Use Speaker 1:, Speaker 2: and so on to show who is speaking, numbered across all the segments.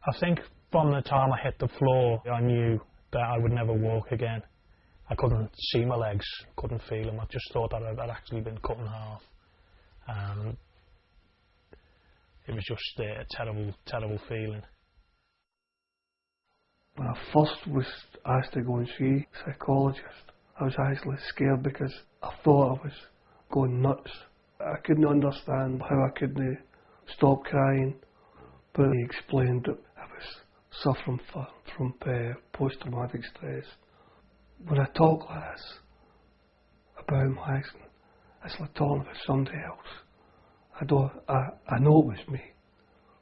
Speaker 1: I think from the time I hit the floor, I knew that I would never walk again. I couldn't see my legs, couldn't feel them. I just thought that I'd actually been cut in half. It was just a terrible, terrible feeling.
Speaker 2: When I first was asked to go and see a psychologist, I was actually scared because I thought I was going nuts. I couldn't understand how I could stop crying, but he explained that I was suffering from post-traumatic stress. When I talk like this about my accident, it's like talking about somebody else. I know it was me,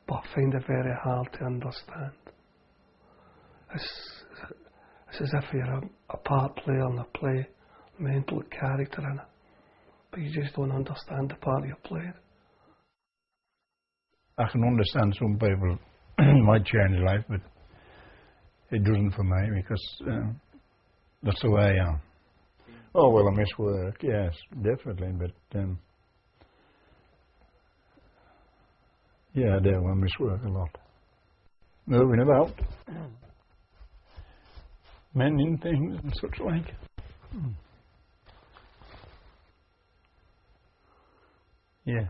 Speaker 2: but I find it very hard to understand. It's as if you're a part player and I play a mental character in it, but you just don't understand the part you're playing.
Speaker 3: I can understand some people might change life, but it doesn't for me because that's the way I am. Oh, well, I miss work, yes, definitely, but yeah, I do, I miss work a lot. Moving about, mending things and such like. Yeah.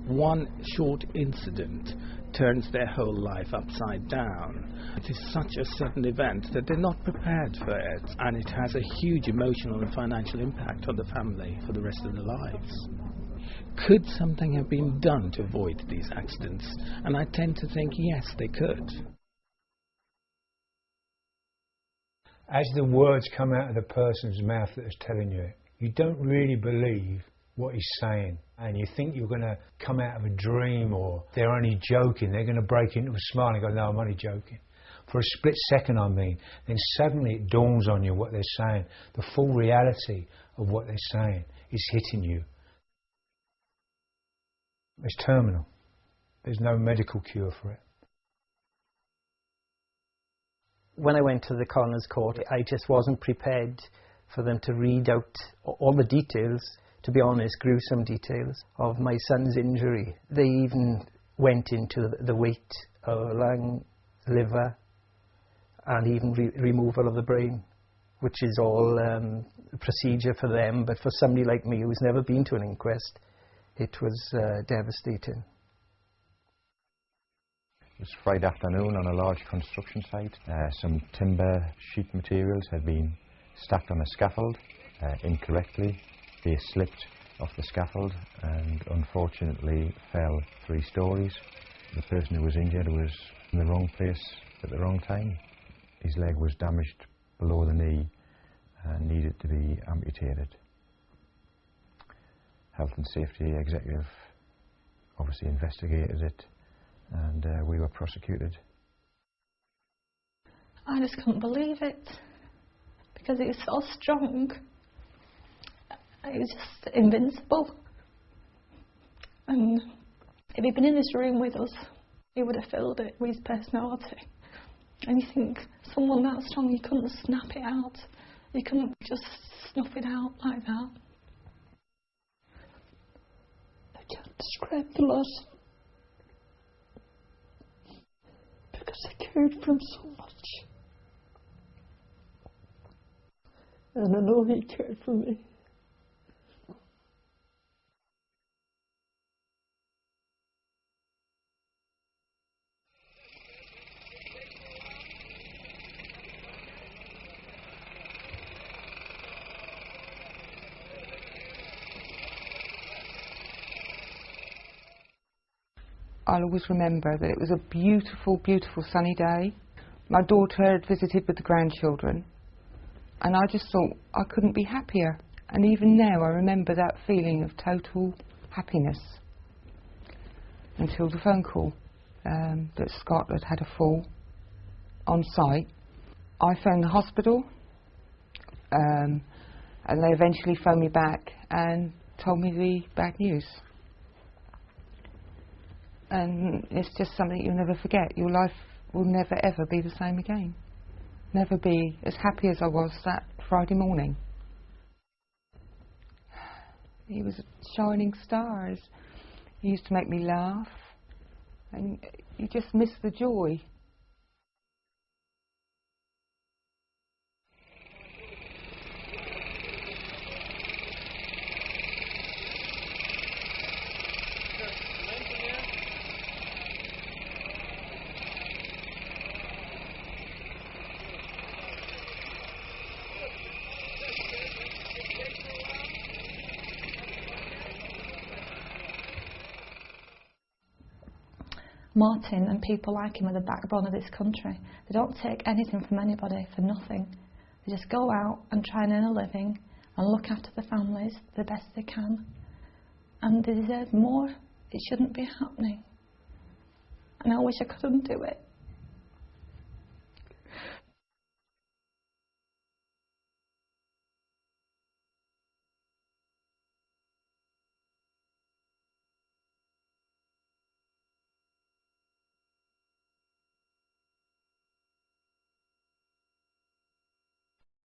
Speaker 4: One short incident turns their whole life upside down. It is such a sudden event that they're not prepared for it, and it has a huge emotional and financial impact on the family for the rest of their lives. Could something have been done to avoid these accidents? And I tend to think yes, they could.
Speaker 5: As the words come out of the person's mouth that is telling you it, you don't really believe what he's saying, and you think you're going to come out of a dream, or they're only joking, they're going to break into a smile and go, no, I'm only joking. For a split second, I mean, then suddenly it dawns on you what they're saying. The full reality of what they're saying is hitting you. It's terminal. There's no medical cure for it.
Speaker 6: When I went to the coroner's court, I just wasn't prepared for them to read out all the details, to be honest, gruesome details of my son's injury. They even went into the weight of lung, liver, and even removal of the brain, which is all a procedure for them. But for somebody like me who's never been to an inquest, it was devastating.
Speaker 7: It was Friday afternoon on a large construction site. Some timber sheet materials had been stacked on a scaffold incorrectly. They slipped off the scaffold and unfortunately fell 3 stories. The person who was injured was in the wrong place at the wrong time. His leg was damaged below the knee and needed to be amputated. Health and Safety Executive obviously investigated it, and we were prosecuted.
Speaker 8: I just couldn't believe it, because it was so strong. It was just invincible. And if he'd been in this room with us, he would have filled it with his personality. And you think, someone that strong, you couldn't snap it out. You couldn't just snuff it out like that. I can't describe the loss, because I cared for him so much. And I know he cared for me.
Speaker 9: I'll always remember that it was a beautiful, beautiful sunny day. My daughter had visited with the grandchildren, and I just thought I couldn't be happier. And even now I remember that feeling of total happiness until the phone call that Scott had had a fall on site. I phoned the hospital, and they eventually phoned me back and told me the bad news. And it's just something you'll never forget. Your life will never ever be the same again. Never be as happy as I was that Friday morning. He was a shining star. He used to make me laugh, and you just miss the joy.
Speaker 8: Martin and people like him are the backbone of this country. They don't take anything from anybody for nothing. They just go out and try and earn a living and look after the families the best they can. And they deserve more. It shouldn't be happening. And I wish I couldn't do it.